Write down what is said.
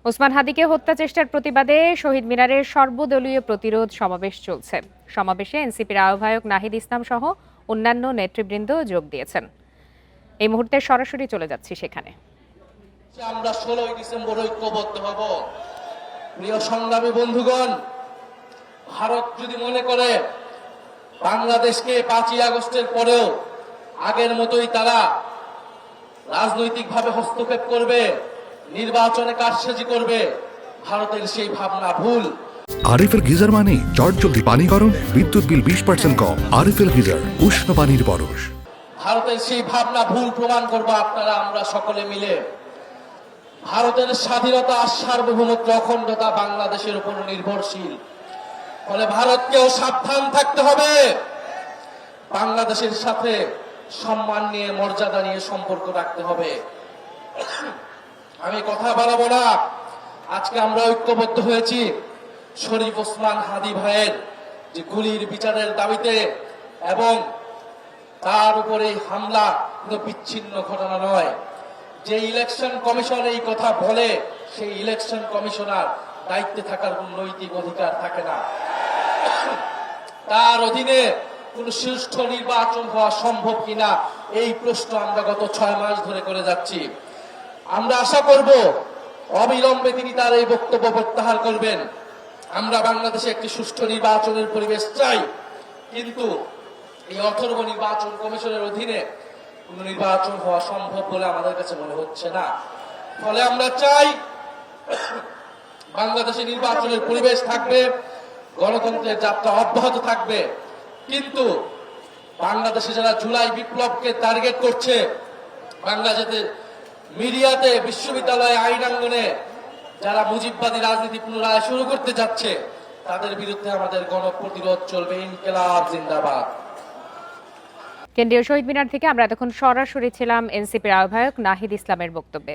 ওসমান হাদিকে হত্যা চেষ্টার প্রতিবাদে শহীদ মিনারের সর্বদলীয় প্রতিরোধ সমাবেশ চলছে। সমাবেশে এনসিপির আহ্বায়ক নাহিদ ইসলাম সহ অন্যান্য নেতৃবৃন্দ যোগ দিয়েছেন। এই মুহূর্তে সরাসরি চলে যাচ্ছি সেখানে। আমরা 16 ডিসেম্বর ঐক্যবদ্ধ হব। প্রিয় সংগ্রামী বন্ধুগণ, ভারত যদি মনে করে বাংলাদেশকে 5ই আগস্টের পরেও আগের মতোই তারা রাজনৈতিকভাবে হস্তক্ষেপ করবে, নির্বাচনে কারসাজি করবে, ভারতের সেই ভাবনা ভুল। আরএফএল গিজার মানে চটজলদি পানি গরম, বিদ্যুৎ বিল 20% কম। আরএফএল গিজার, উষ্ণ পানির পরশ। ভারতের সেই ভাবনা ভুল প্রমাণ করবো আপনারা আমরা সকলে মিলে। ভারতের স্বাধীনতা, সার্বভৌমত্ব, অখণ্ডতা বাংলাদেশের উপর নির্ভরশীল। ফলে ভারতকেও সাবধান থাকতে হবে। বাংলাদেশের সাথে সম্মান নিয়ে, মর্যাদা নিয়ে সম্পর্ক রাখতে হবে। আমি কথা বাড়াবো না। আজকে আমরা ঐক্যবদ্ধ হয়েছি শরীফ ওসমান হাদি ভাইয়ের যে গুলির বিচারের দাবিতে, এবং তার উপরে হামলা কোনো বিচ্ছিন্ন ঘটনা নয়। যে ইলেকশন কমিশন এই কথা বলে, সেই ইলেকশন কমিশনার দায়িত্বে থাকার কোন নৈতিক অধিকার থাকে না। তার অধীনে কোন সুষ্ঠু নির্বাচন হওয়া সম্ভব কিনা এই প্রশ্ন আমরা গত 6 মাস ধরে করে যাচ্ছি। আমরা আশা করব অবিলম্বে তিনি তার এই বক্তব্য প্রত্যাহার করবেন। আমরা বাংলাদেশে একটি সুষ্ঠু নির্বাচনের পরিবেশ চাই, কিন্তু এই অথর্ব নির্বাচন কমিশনের অধীনে কোন নির্বাচন হওয়া সম্ভব বলে আমাদের কাছে মনে হচ্ছে না। ফলে আমরা চাই বাংলাদেশে নির্বাচনের পরিবেশ থাকবে, গণতন্ত্রের যাত্রা অব্যাহত থাকবে, কিন্তু বাংলাদেশে যারা জুলাই বিপ্লবকে টার্গেট করছে, বাংলাদেশে মিডিয়াতে, বিশ্ববিদ্যালয়ে, আইনাঙ্গনে যারা মুজিববাদী রাজনীতি পুনরায় শুরু করতে যাচ্ছে, তাদের বিরুদ্ধে আমাদের গণপ্রতিরোধ চলবে। ইনকিলাব জিন্দাবাদ। কেন্দ্রীয় শহীদ মিনার থেকে আমরা এতক্ষণ সরাসরি ছিলাম এনসিপির আহ্বায়ক নাহিদ ইসলামের বক্তব্যে।